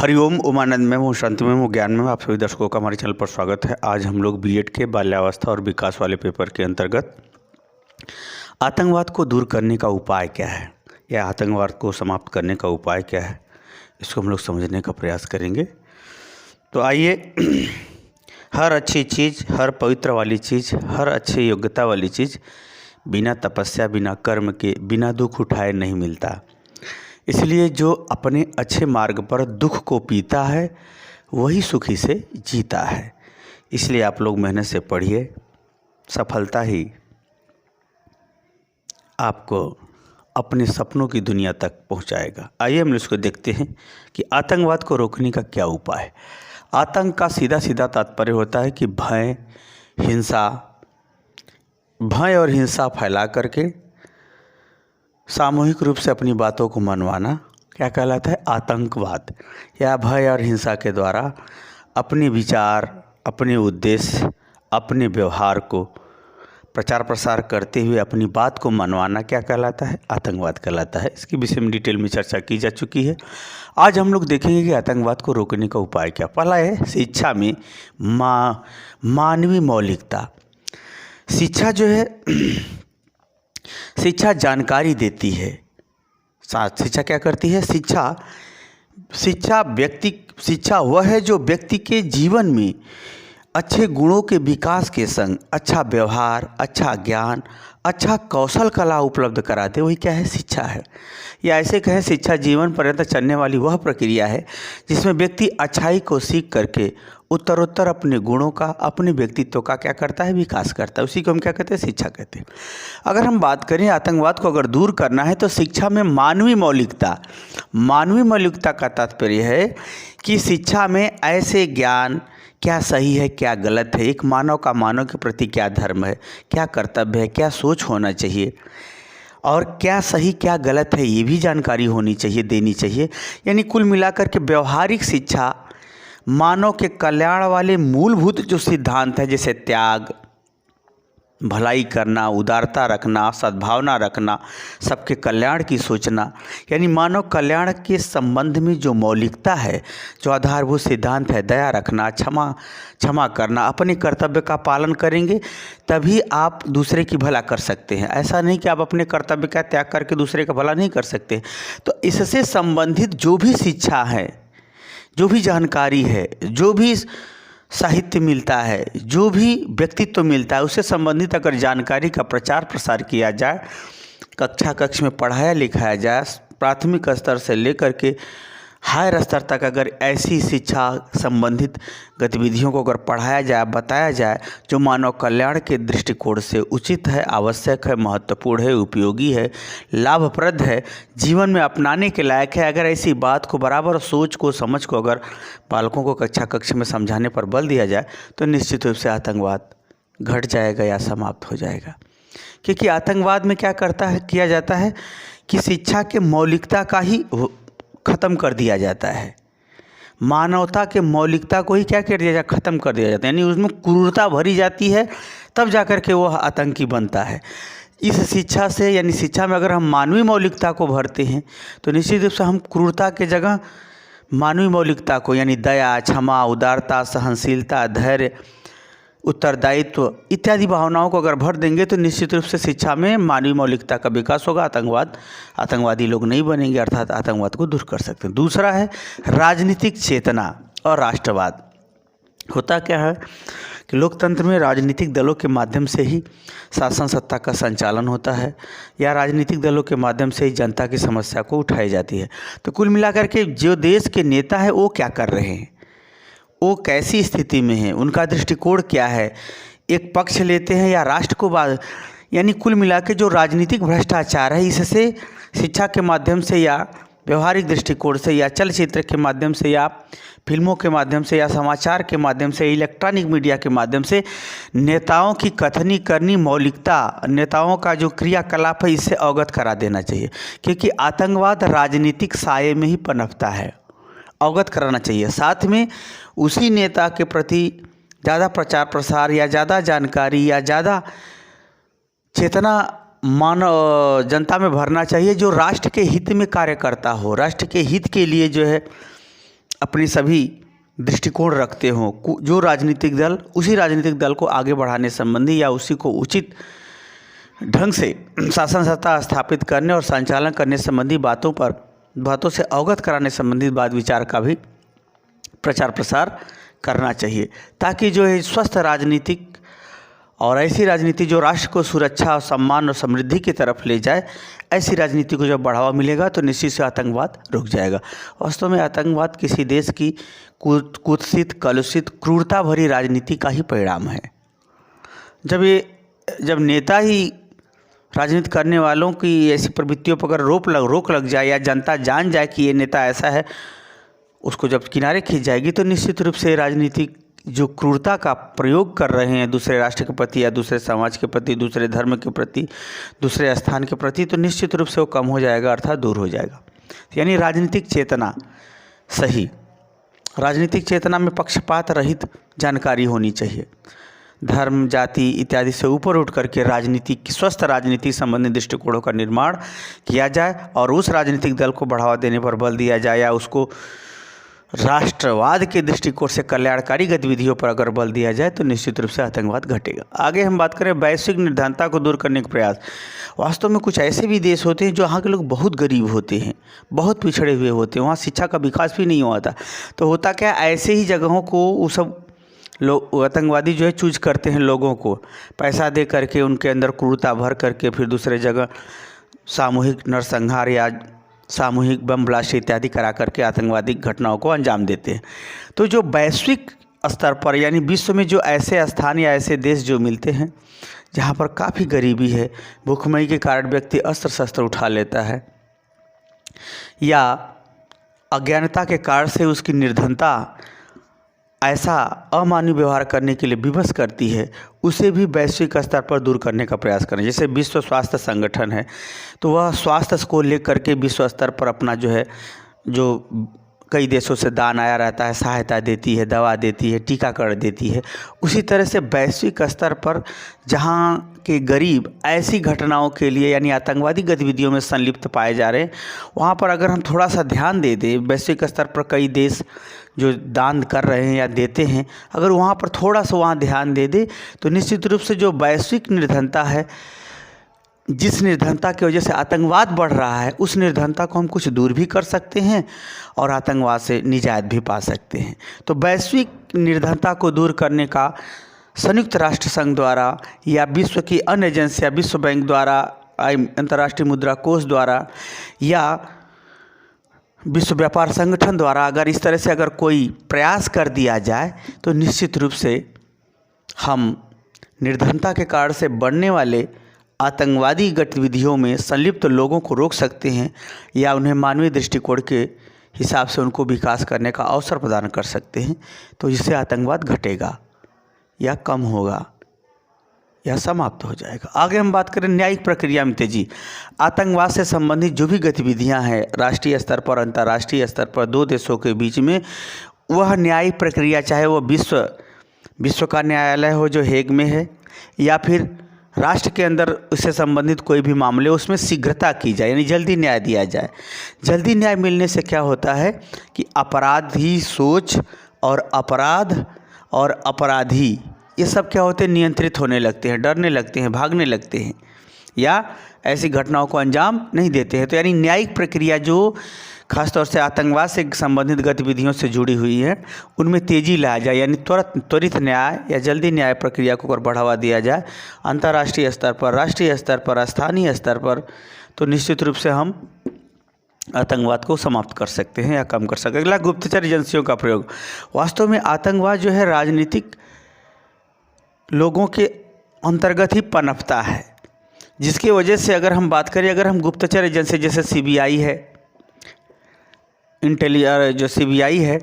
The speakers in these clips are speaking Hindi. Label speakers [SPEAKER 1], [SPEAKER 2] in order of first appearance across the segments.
[SPEAKER 1] हरिओम उमानंद में हूँ, शांति में हूँ, ज्ञान में हूँ। आप सभी दर्शकों का हमारे चैनल पर स्वागत है। आज हम लोग बीएड के बाल्यावस्था और विकास वाले पेपर के अंतर्गत आतंकवाद को दूर करने का उपाय क्या है या आतंकवाद को समाप्त करने का उपाय क्या है, इसको हम लोग समझने का प्रयास करेंगे। तो आइए, हर अच्छी चीज़, हर पवित्र वाली चीज़, हर अच्छी योग्यता वाली चीज़ बिना तपस्या, बिना कर्म के, बिना दुख उठाए नहीं मिलता। इसलिए जो अपने अच्छे मार्ग पर दुख को पीता है वही सुखी से जीता है। इसलिए आप लोग मेहनत से पढ़िए, सफलता ही आपको अपने सपनों की दुनिया तक पहुंचाएगा। आइए हम इसको देखते हैं कि आतंकवाद को रोकने का क्या उपाय है। आतंक का सीधा सीधा तात्पर्य होता है कि भय और हिंसा फैला करके सामूहिक रूप से अपनी बातों को मनवाना क्या कहलाता है, आतंकवाद। या भय और हिंसा के द्वारा अपने विचार, अपने उद्देश्य, अपने व्यवहार को प्रचार प्रसार करते हुए अपनी बात को मनवाना क्या कहलाता है, आतंकवाद कहलाता है। इसके विषय में डिटेल में चर्चा की जा चुकी है। आज हम लोग देखेंगे कि आतंकवाद को रोकने का उपाय क्या। पहला है शिक्षा में मानवीय मौलिकता। शिक्षा जो है शिक्षा जानकारी देती है। शिक्षा क्या करती है? शिक्षा वह है जो व्यक्ति के जीवन में अच्छे गुणों के विकास के संग अच्छा व्यवहार, अच्छा ज्ञान, अच्छा कौशल कला उपलब्ध कराते, वही क्या है, शिक्षा है। या ऐसे कहें, शिक्षा जीवन पर्यंत चलने वाली वह प्रक्रिया है जिसमें व्यक्ति अच्छाई को सीख करके उत्तरोत्तर अपने गुणों का, अपने व्यक्तित्व का क्या करता है, विकास करता है। उसी को हम क्या कहते हैं, शिक्षा कहते हैं। अगर हम बात करें आतंकवाद को अगर दूर करना है तो शिक्षा में मानवीय मौलिकता का तात्पर्य है कि शिक्षा में ऐसे ज्ञान, क्या सही है क्या गलत है, एक मानव का मानव के प्रति क्या धर्म है, क्या कर्तव्य है, क्या सोच होना चाहिए और क्या सही क्या गलत है, ये भी जानकारी होनी चाहिए, देनी चाहिए। यानी कुल मिलाकर के व्यवहारिक शिक्षा मानव के कल्याण वाले मूलभूत जो सिद्धांत है, जैसे त्याग, भलाई करना, उदारता रखना, सद्भावना रखना, सबके कल्याण की सोचना, यानी मानव कल्याण के संबंध में जो मौलिकता है, जो आधारभूत सिद्धांत है, दया रखना, क्षमा करना, अपने कर्तव्य का पालन करेंगे तभी आप दूसरे की भला कर सकते हैं। ऐसा नहीं कि आप अपने कर्तव्य का त्याग करके दूसरे का भला नहीं कर सकते। तो इससे संबंधित जो भी शिक्षा है, जो भी जानकारी है, जो भी साहित्य मिलता है, जो भी व्यक्तित्व मिलता है, उससे संबंधित अगर जानकारी का प्रचार प्रसार किया जाए, कक्ष में पढ़ाया लिखाया जाए, प्राथमिक स्तर से लेकर के हायर स्तर तक अगर ऐसी शिक्षा संबंधित गतिविधियों को अगर पढ़ाया जाए, बताया जाए, जो मानव कल्याण के दृष्टिकोण से उचित है, आवश्यक है, महत्वपूर्ण है, उपयोगी है, लाभप्रद है, जीवन में अपनाने के लायक है, अगर ऐसी बात को बराबर सोच को, समझ को अगर बालकों को कक्ष में समझाने पर बल दिया जाए तो निश्चित रूप से आतंकवाद घट जाएगा या समाप्त हो जाएगा। क्योंकि आतंकवाद में क्या किया जाता है कि शिक्षा के मौलिकता का ही ख़त्म कर दिया जाता है, मानवता के मौलिकता को ही क्या कर दिया जाता, ख़त्म कर दिया जाता है। यानी उसमें क्रूरता भरी जाती है, तब जाकर के वह आतंकी बनता है। इस शिक्षा से, यानी शिक्षा में अगर हम मानवीय मौलिकता को भरते हैं तो निश्चित रूप से हम क्रूरता के जगह मानवीय मौलिकता को, यानी दया, क्षमा, उदारता, सहनशीलता, धैर्य, उत्तरदायित्व इत्यादि भावनाओं को अगर भर देंगे तो निश्चित रूप से शिक्षा में मानवीय मौलिकता का विकास होगा। आतंकवादी लोग नहीं बनेंगे, अर्थात आतंकवाद को दूर कर सकते हैं। दूसरा है राजनीतिक चेतना और राष्ट्रवाद। होता क्या है कि लोकतंत्र में राजनीतिक दलों के माध्यम से ही शासन सत्ता का संचालन होता है, या राजनीतिक दलों के माध्यम से ही जनता की समस्या को उठाई जाती है। तो कुल मिलाकर के जो देश के नेता है वो क्या कर रहे हैं, वो कैसी स्थिति में है, उनका दृष्टिकोण क्या है, एक पक्ष लेते हैं या राष्ट्र को यानी कुल मिला के जो राजनीतिक भ्रष्टाचार है, इससे शिक्षा के माध्यम से या व्यवहारिक दृष्टिकोण से या चलचित्र के माध्यम से या फिल्मों के माध्यम से या समाचार के माध्यम से, इलेक्ट्रॉनिक मीडिया के माध्यम से नेताओं की कथनी करनी मौलिकता, नेताओं का जो क्रियाकलाप है, इससे अवगत करा देना चाहिए। क्योंकि आतंकवाद राजनीतिक साये में ही पनपता है, अवगत कराना चाहिए। साथ में उसी नेता के प्रति ज़्यादा प्रचार प्रसार या ज़्यादा जानकारी या ज़्यादा चेतना मानव जनता में भरना चाहिए, जो राष्ट्र के हित में कार्य करता हो, राष्ट्र के हित के लिए जो है अपने सभी दृष्टिकोण रखते हों, जो राजनीतिक दल उसी राजनीतिक दल को आगे बढ़ाने संबंधी या उसी को उचित ढंग से शासन सत्ता स्थापित करने और संचालन करने संबंधी बातों से अवगत कराने संबंधित बात विचार का भी प्रचार प्रसार करना चाहिए, ताकि जो है स्वस्थ राजनीतिक और ऐसी राजनीति जो राष्ट्र को सुरक्षा और सम्मान और समृद्धि की तरफ ले जाए, ऐसी राजनीति को जब बढ़ावा मिलेगा तो निश्चित से आतंकवाद रुक जाएगा। वास्तव में आतंकवाद किसी देश की कुत्सित, कलुषित, क्रूरता भरी राजनीति का ही परिणाम है। जब नेता ही राजनीति करने वालों की ऐसी प्रवृत्तियों पर अगर रोक लग जाए या जनता जान जाए कि ये नेता ऐसा है, उसको जब किनारे खींच जाएगी तो निश्चित रूप से राजनीतिक जो क्रूरता का प्रयोग कर रहे हैं दूसरे राष्ट्र के प्रति या दूसरे समाज के प्रति, दूसरे धर्म के प्रति, दूसरे स्थान के प्रति, तो निश्चित रूप से वो कम हो जाएगा, अर्थात दूर हो जाएगा। यानी राजनीतिक चेतना सही, राजनीतिक चेतना में पक्षपात रहित जानकारी होनी चाहिए। धर्म, जाति इत्यादि से ऊपर उठ करके स्वस्थ राजनीति संबंधी दृष्टिकोणों का निर्माण किया जाए और उस राजनीतिक दल को बढ़ावा देने पर बल दिया जाए या उसको राष्ट्रवाद के दृष्टिकोण से कल्याणकारी गतिविधियों पर अगर बल दिया जाए तो निश्चित रूप से आतंकवाद घटेगा। आगे हम बात करें वैश्विक निर्धनता को दूर करने के प्रयास। वास्तव में कुछ ऐसे भी देश होते हैं जो वहाँ के लोग बहुत गरीब होते हैं, बहुत पिछड़े हुए होते हैं, वहाँ शिक्षा का विकास भी नहीं हुआ था। तो होता क्या, ऐसे ही जगहों को वो सब लोग आतंकवादी जो है चूज करते हैं, लोगों को पैसा दे करके उनके अंदर क्रूरता भर करके फिर दूसरे जगह सामूहिक नरसंहार या सामूहिक बम ब्लास्ट इत्यादि करा करके आतंकवादी घटनाओं को अंजाम देते हैं। तो जो वैश्विक स्तर पर यानी विश्व में जो ऐसे स्थान या ऐसे देश जो मिलते हैं जहाँ पर काफ़ी गरीबी है, भूखमरी के कारण व्यक्ति अस्त्र शस्त्र उठा लेता है या अज्ञानता के कारण से उसकी निर्धनता ऐसा अमानवीय व्यवहार करने के लिए विवश करती है, उसे भी वैश्विक स्तर पर दूर करने का प्रयास करें। जैसे विश्व स्वास्थ्य संगठन है तो वह स्वास्थ्य को लेकर के विश्व स्तर पर अपना जो कई देशों से दान आया रहता है, सहायता देती है, दवा देती है, टीकाकरण देती है। उसी तरह से वैश्विक स्तर पर जहाँ के गरीब ऐसी घटनाओं के लिए यानी आतंकवादी गतिविधियों में संलिप्त पाए जा रहे हैं, वहाँ पर अगर हम थोड़ा सा ध्यान दे दें, वैश्विक स्तर पर कई देश जो दान कर रहे हैं या देते हैं, अगर वहाँ पर थोड़ा सा वहाँ ध्यान दे दे तो निश्चित रूप से जो वैश्विक निर्धनता है, जिस निर्धनता की वजह से आतंकवाद बढ़ रहा है, उस निर्धनता को हम कुछ दूर भी कर सकते हैं और आतंकवाद से निजात भी पा सकते हैं। तो वैश्विक निर्धनता को दूर करने का संयुक्त राष्ट्र संघ द्वारा या विश्व की अन्य एजेंसियाँ, विश्व बैंक द्वारा, अंतर्राष्ट्रीय मुद्रा कोष द्वारा या विश्व व्यापार संगठन द्वारा अगर इस तरह से अगर कोई प्रयास कर दिया जाए तो निश्चित रूप से हम निर्धनता के कारण से बढ़ने वाले आतंकवादी गतिविधियों में संलिप्त लोगों को रोक सकते हैं या उन्हें मानवीय दृष्टिकोण के हिसाब से उनको विकास करने का अवसर प्रदान कर सकते हैं। तो इससे आतंकवाद घटेगा या कम होगा या समाप्त हो जाएगा। आगे हम बात करें न्यायिक प्रक्रिया में तेजी। आतंकवाद से संबंधित जो भी गतिविधियां हैं राष्ट्रीय स्तर पर, अंतर्राष्ट्रीय स्तर पर दो देशों के बीच में, वह न्यायिक प्रक्रिया चाहे वो विश्व का न्यायालय हो जो हेग में है या फिर राष्ट्र के अंदर उससे संबंधित कोई भी मामले, उसमें शीघ्रता की जाए यानी जल्दी न्याय दिया जाए। जल्दी न्याय मिलने से क्या होता है कि अपराधी सोच और अपराध और अपराधी ये सब क्या होते हैं, नियंत्रित होने लगते हैं, डरने लगते हैं, भागने लगते हैं या ऐसी घटनाओं को अंजाम नहीं देते हैं। तो यानी न्यायिक प्रक्रिया जो खासतौर से आतंकवाद से संबंधित गतिविधियों से जुड़ी हुई है, उनमें तेज़ी लाया जाए यानी त्वरित न्याय या जल्दी न्याय प्रक्रिया को अगर बढ़ावा दिया जाए अंतर्राष्ट्रीय स्तर पर, राष्ट्रीय स्तर पर, स्थानीय स्तर पर, तो निश्चित रूप से हम आतंकवाद को समाप्त कर सकते हैं या कम कर सकते हैं। अगला, गुप्तचर एजेंसियों का प्रयोग। वास्तव में आतंकवाद जो है राजनीतिक लोगों के अंतर्गत ही पनपता है, जिसकी वजह से अगर हम बात करें, अगर हम गुप्तचर एजेंसी जैसे सीबीआई है, जो सीबीआई है,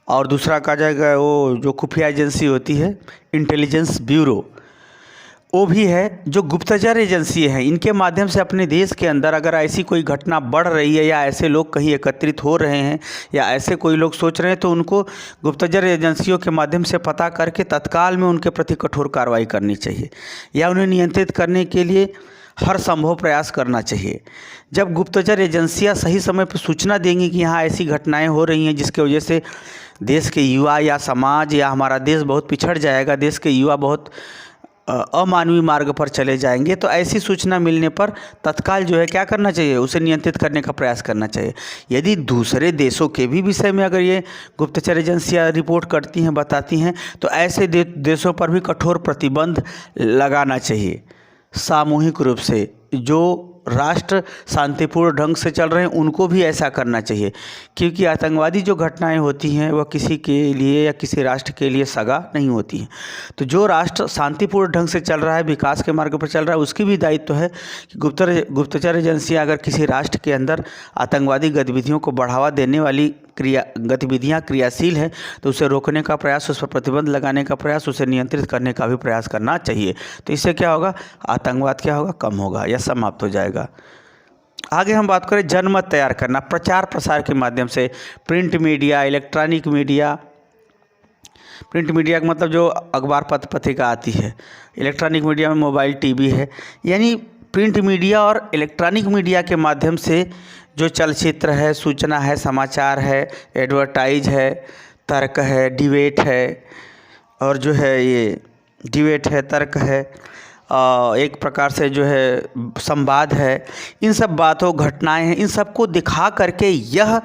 [SPEAKER 1] और दूसरा कहा जाएगा वो जो खुफिया एजेंसी होती है इंटेलिजेंस ब्यूरो, वो भी है जो गुप्तचर एजेंसी है। इनके माध्यम से अपने देश के अंदर अगर ऐसी कोई घटना बढ़ रही है या ऐसे लोग कहीं एकत्रित हो रहे हैं या ऐसे कोई लोग सोच रहे हैं, तो उनको गुप्तचर एजेंसियों के माध्यम से पता करके तत्काल में उनके प्रति कठोर कार्रवाई करनी चाहिए या उन्हें नियंत्रित करने के लिए हर संभव प्रयास करना चाहिए। जब गुप्तचर एजेंसियां सही समय पर सूचना देंगी कि यहाँ ऐसी घटनाएं हो रही हैं जिसकी वजह से देश के युवा या समाज या हमारा देश बहुत पिछड़ जाएगा, देश के युवा बहुत अमानवीय मार्ग पर चले जाएंगे, तो ऐसी सूचना मिलने पर तत्काल जो है क्या करना चाहिए, उसे नियंत्रित करने का प्रयास करना चाहिए। यदि दूसरे देशों के भी विषय में अगर ये गुप्तचर एजेंसियां रिपोर्ट करती हैं, बताती हैं, तो ऐसे देशों पर भी कठोर प्रतिबंध लगाना चाहिए। सामूहिक रूप से जो राष्ट्र शांतिपूर्ण ढंग से चल रहे हैं उनको भी ऐसा करना चाहिए, क्योंकि आतंकवादी जो घटनाएं होती हैं वह किसी के लिए या किसी राष्ट्र के लिए सगा नहीं होती हैं। तो जो राष्ट्र शांतिपूर्ण ढंग से चल रहा है, विकास के मार्ग पर चल रहा है, उसकी भी दायित्व है कि गुप्तचर एजेंसियां अगर किसी राष्ट्र के अंदर आतंकवादी गतिविधियों को बढ़ावा देने वाली गतिविधियां क्रियाशील है तो उसे रोकने का प्रयास, उस पर प्रतिबंध लगाने का प्रयास, उसे नियंत्रित करने का भी प्रयास करना चाहिए। तो इससे क्या होगा, आतंकवाद क्या होगा, कम होगा या समाप्त हो जाएगा। आगे हम बात करें जनमत तैयार करना, प्रचार प्रसार के माध्यम से। Print media, electronic media, print media का मतलब जो अखबार पत्र पत्रिका आती है, इलेक्ट्रॉनिक मीडिया में मोबाइल टीवी है, यानी प्रिंट मीडिया और इलेक्ट्रॉनिक मीडिया के माध्यम से जो चलचित्र है, सूचना है, समाचार है, एडवर्टाइज है, तर्क है, डिबेट है, और जो है ये डिबेट है, तर्क है, एक प्रकार से जो है संवाद है, इन सब बातों, घटनाएं हैं, इन सबको दिखा करके यह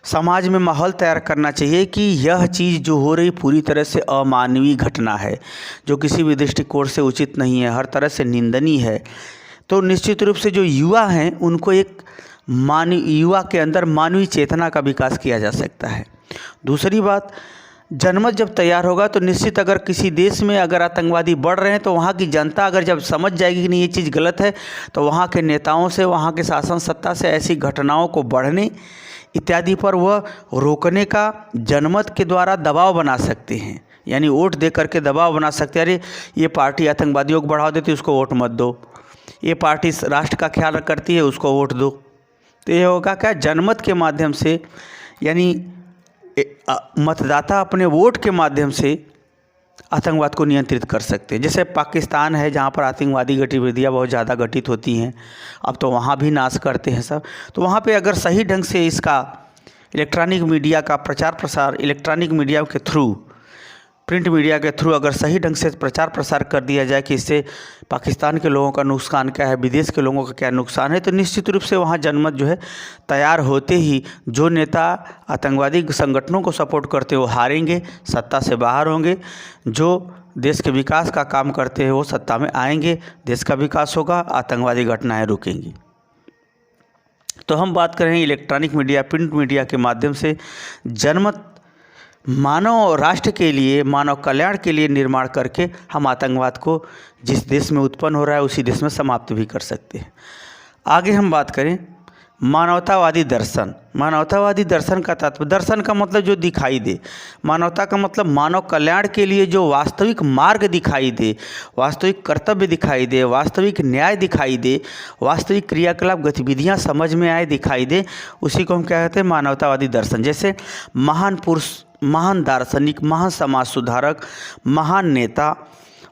[SPEAKER 1] समाज में माहौल तैयार करना चाहिए कि यह चीज़ जो हो रही पूरी तरह से अमानवीय घटना है, जो किसी भी दृष्टिकोण से उचित नहीं है, हर तरह से निंदनीय है। तो निश्चित रूप से जो युवा हैं उनको एक युवा के अंदर मानवीय चेतना का विकास किया जा सकता है। दूसरी बात, जनमत जब तैयार होगा तो निश्चित अगर किसी देश में अगर आतंकवादी बढ़ रहे हैं तो वहाँ की जनता अगर जब समझ जाएगी कि नहीं ये चीज़ गलत है, तो वहाँ के नेताओं से, वहाँ के शासन सत्ता से ऐसी घटनाओं को बढ़ने इत्यादि पर वह रोकने का जनमत के द्वारा दबाव बना सकते हैं। यानी वोट दे करके दबाव बना सकते हैं, अरे ये पार्टी आतंकवादियों को बढ़ावा देती है, उसको वोट मत दो, ये पार्टी राष्ट्र का ख्याल करती है, उसको वोट दो। तो ये होगा क्या, जनमत के माध्यम से, यानी मतदाता अपने वोट के माध्यम से आतंकवाद को नियंत्रित कर सकते हैं। जैसे पाकिस्तान है जहाँ पर आतंकवादी गतिविधियाँ बहुत ज़्यादा घटित होती हैं, अब तो वहाँ भी नाश करते हैं सब। तो वहाँ पे अगर सही ढंग से इसका इलेक्ट्रॉनिक मीडिया का प्रचार प्रसार, इलेक्ट्रॉनिक मीडिया के थ्रू, प्रिंट मीडिया के थ्रू अगर सही ढंग से प्रचार प्रसार कर दिया जाए कि इससे पाकिस्तान के लोगों का नुकसान क्या है, विदेश के लोगों का क्या नुकसान है, तो निश्चित रूप से वहाँ जनमत जो है तैयार होते ही जो नेता आतंकवादी संगठनों को सपोर्ट करते हैं वो हारेंगे, सत्ता से बाहर होंगे, जो देश के विकास का काम करते हैं वो सत्ता में आएंगे, देश का विकास होगा, आतंकवादी घटनाएँ रुकेंगी। तो हम बात कर रहे हैं इलेक्ट्रॉनिक मीडिया, प्रिंट मीडिया के माध्यम से जनमत मानव राष्ट्र के लिए, मानव कल्याण के लिए निर्माण करके हम आतंकवाद को जिस देश में उत्पन्न हो रहा है उसी देश में समाप्त भी कर सकते हैं। आगे हम बात करें मानवतावादी दर्शन। मानवतावादी दर्शन का तात्पर्य, दर्शन का मतलब जो दिखाई दे, मानवता का मतलब मानव कल्याण के लिए जो वास्तविक मार्ग दिखाई दे, वास्तविक कर्तव्य दिखाई दे, वास्तविक न्याय दिखाई दे, वास्तविक क्रियाकलाप गतिविधियां समझ में आए, दिखाई दे, उसी को हम क्या कहते हैं, मानवतावादी दर्शन। जैसे महान पुरुष, महान दार्शनिक, महान समाज सुधारक, महान नेता,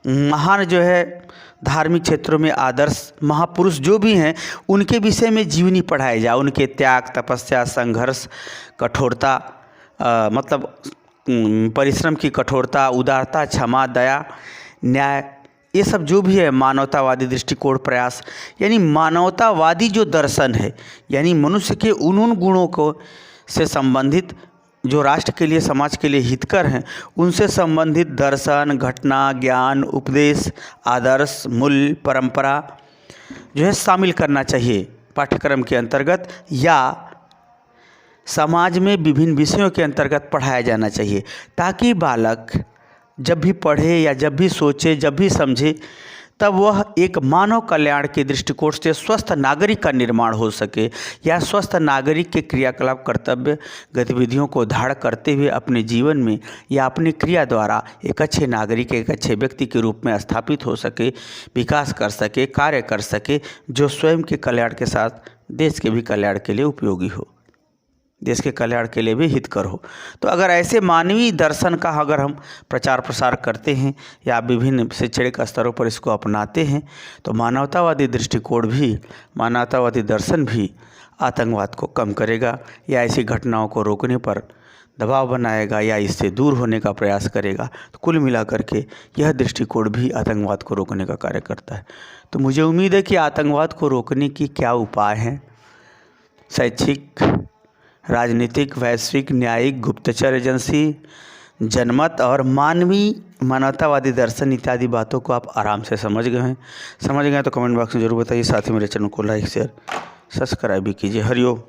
[SPEAKER 1] महान जो है धार्मिक क्षेत्रों में आदर्श महापुरुष जो भी हैं उनके विषय में जीवनी पढ़ाई जाए, उनके त्याग, तपस्या, संघर्ष, कठोरता, मतलब परिश्रम की कठोरता, उदारता, क्षमा, दया, न्याय, ये सब जो भी है मानवतावादी दृष्टिकोण प्रयास, यानी मानवतावादी जो दर्शन है, यानी मनुष्य के उन गुणों को से संबंधित जो राष्ट्र के लिए, समाज के लिए हितकर हैं, उनसे संबंधित दर्शन, घटना, ज्ञान, उपदेश, आदर्श, मूल्य, परंपरा जो है शामिल करना चाहिए पाठ्यक्रम के अंतर्गत, या समाज में विभिन्न विषयों के अंतर्गत पढ़ाया जाना चाहिए, ताकि बालक जब भी पढ़े या जब भी सोचे, जब भी समझे, तब वह एक मानव कल्याण के दृष्टिकोण से स्वस्थ नागरिक का निर्माण हो सके, या स्वस्थ नागरिक के क्रियाकलाप, कर्तव्य, गतिविधियों को धारण करते हुए अपने जीवन में या अपनी क्रिया द्वारा एक अच्छे नागरिक, एक अच्छे व्यक्ति के रूप में स्थापित हो सके, विकास कर सके, कार्य कर सके, जो स्वयं के कल्याण के साथ देश के भी कल्याण के लिए उपयोगी हो। देश के कल्याण के लिए भी हितकर हो। तो अगर ऐसे मानवीय दर्शन का अगर हम प्रचार प्रसार करते हैं या विभिन्न शैक्षणिक स्तरों पर इसको अपनाते हैं तो मानवतावादी दृष्टिकोण भी, मानवतावादी दर्शन भी आतंकवाद को कम करेगा या ऐसी घटनाओं को रोकने पर दबाव बनाएगा या इससे दूर होने का प्रयास करेगा। तो कुल मिलाकर के यह दृष्टिकोण भी आतंकवाद को रोकने का कार्य करता है। तो मुझे उम्मीद है कि आतंकवाद को रोकने की क्या उपाय हैं, शैक्षिक, राजनीतिक, वैश्विक, न्यायिक, गुप्तचर एजेंसी, जनमत और मानवीय मानवतावादी दर्शन इत्यादि बातों को आप आराम से समझ गए हैं। समझ गए तो कमेंट बॉक्स में जरूर बताइए। साथ ही मेरे चैनल को लाइक, शेयर, सब्सक्राइब भी कीजिए। हरिओम।